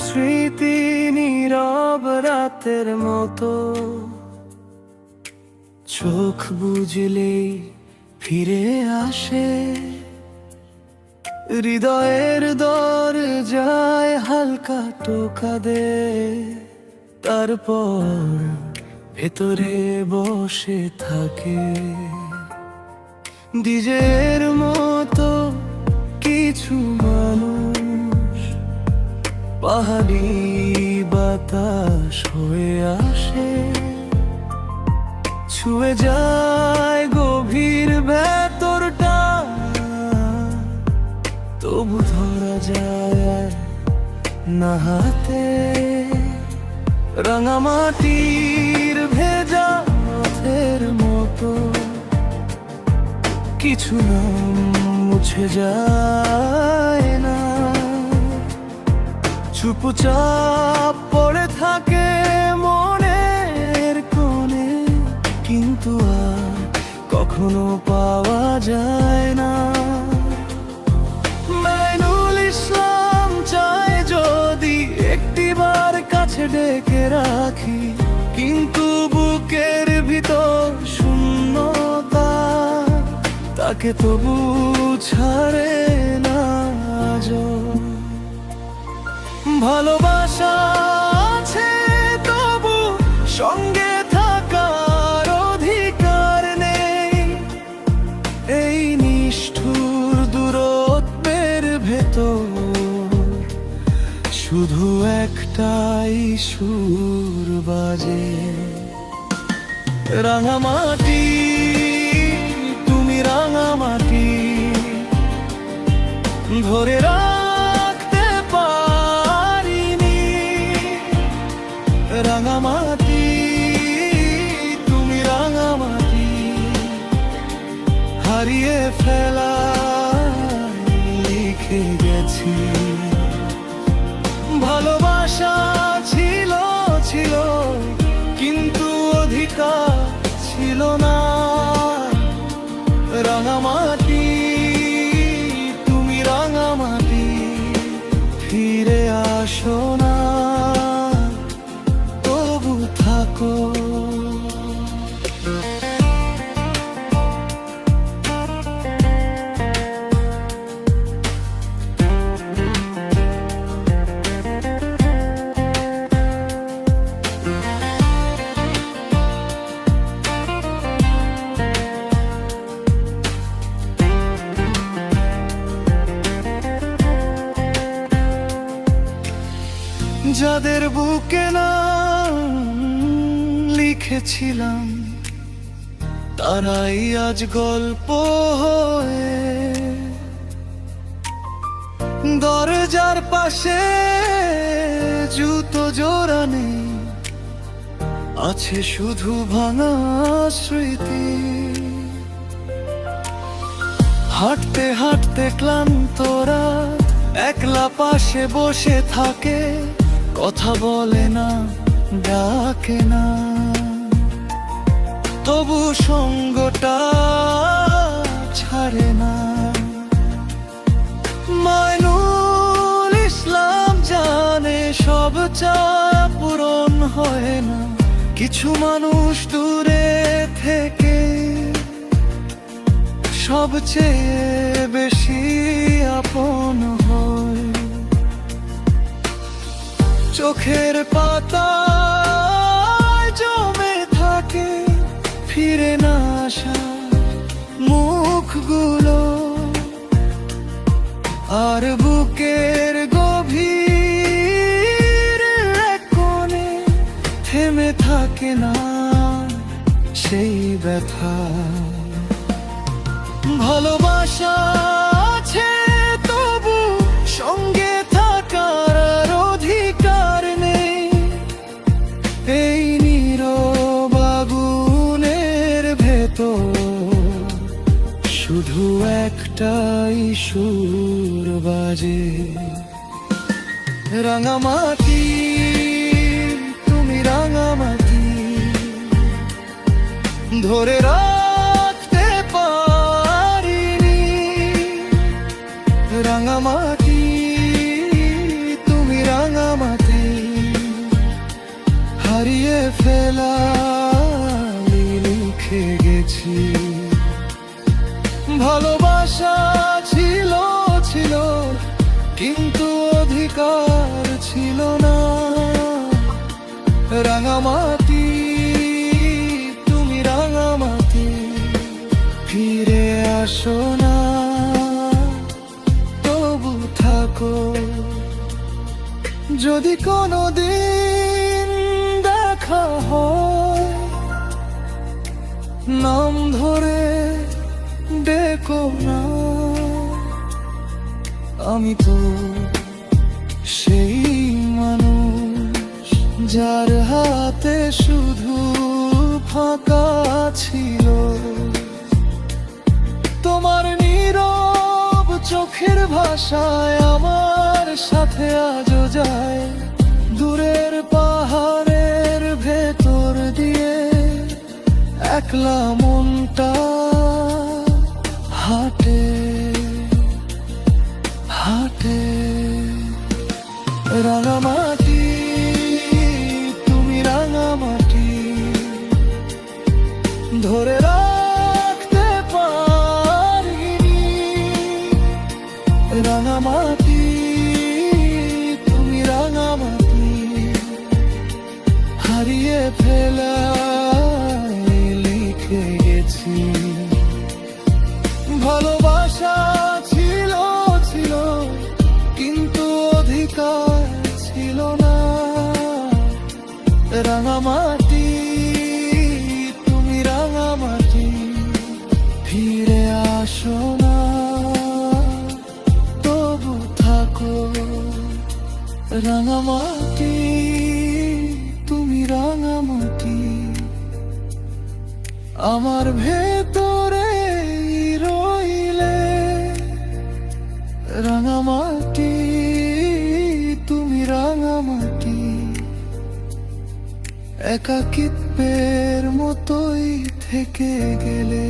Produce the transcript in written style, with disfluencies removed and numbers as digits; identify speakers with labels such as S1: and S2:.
S1: স্মৃতি নীরব রাতের মতো, চোখ বুঝলেই ফিরে আসে। হৃদয়ের দরজায় হালকা টোকা দে, তারপর ভেতরে বসে থাকে। ডিজের মতো কিছু মানুষ পাহাড়ি বাতাস হয়ে আসে, ছুঁয়ে যায় গভীর ভেতরটা, তবু ধরা যায় না হাতে। রাঙামাটির ভেজা পথের মতো কিছু নাম মুছে যায় না, চুপচাপ পড়ে থাকে মনের কোণে, কিন্তু আর কখনো পাওয়া যায় না। মাইনুল ইসলাম চায় যদি একটিবার কাছে ডেকে রাখি, কিন্তু বুকের ভিতর শূন্যতা তাকে তবু ছাড়ে না আজও। ভালোবাসা আছে তবু সঙ্গে থাকার অধিকার নেই, এই নিষ্ঠুর দূরত্বের ভেতর শুধু একটাই সুর বাজে। রাঙামাটি তুমি রাঙামাটি, ধরে রাখতে পারিনি। রাঙামাটি তুমি রাঙামাটি, হারিয়ে ফেলা লিখে গেছি। ভালোবাসা ছিল ছিল কিন্তু অধিকার ছিল না। রাঙামাটি তুমি রাঙামাটি, ফিরে আসো না তবু থাকো। যাদের বুকে নাম লিখেছিলাম, তারাই আজ গল্প হয়ে দরজার পাশে জুতো জোড়া নেই, আছে শুধু ভাঙা স্মৃতি। হাঁটতে হাঁটতে ক্লান্তরা একলা পাশে বসে থাকে, কথা বলে না ডাকে না, তবু সঙ্গটা ছাড়ে না। মাইনুল ইসলাম জানে সব চাওয়া পূরণ হয় না, কিছু মানুষ দূরে থেকে সবচেয়ে বেশি আপন হয়। চোখের পাতায় জমে থাকে ফিরে না আসা মুখগুলো, আর বুকের গভীর কোণে থেমে থাকে না সেই ব্যথা। ভালোবাসা আছে তবু সঙ্গে থাকার অধিকার নেই, এই নীরব আগুনের ভেতর শুধু একটাই সুর বাজে। রাঙামাটি তুমি রাঙামাটি, ধরে রাখতে পারিনি। রাঙামাটি তুমি রাঙামাটি, ফেলা লিখে গেছি। ভালোবাসা ছিল ছিল কিন্তু অধিকার ছিল না। রাঙামাটি তুমি রাঙামাটি, ফিরে আসো না, তবু থাকো। যদি কোনোদিন দেখা হয়, নাম ধরে ডেকো না। আমি তো সেই মানুষ যার হাতে শুধু ফাঁকা ছিল। তোমার নীরব চোখের ভাষায় আমার সাথে আজও যায়। দূরের পাহাড়ের ভেতর দিয়ে একলা মনটা হাঁটে হাঁটে। রাঙামাটি তুমি রাঙামাটি, ধরে রাখতে পারিনি। রাঙামাটি তুমি রাঙামাটি, হারিয়ে ফেলা লিখে গেছি। ভালোবাসা ছিল ছিল কিন্তু অধিকার ছিল না। রাঙামাটি তুমি রাঙামাটি, ফিরে আসো না, তবু থাকো। রাঙামাটি তুমি রাঙামাটি, আমার ভেতরে রইলে। রাঙামাটি তুমি রাঙামাটি, একাকিত্বের মতোই থেকে গেলে।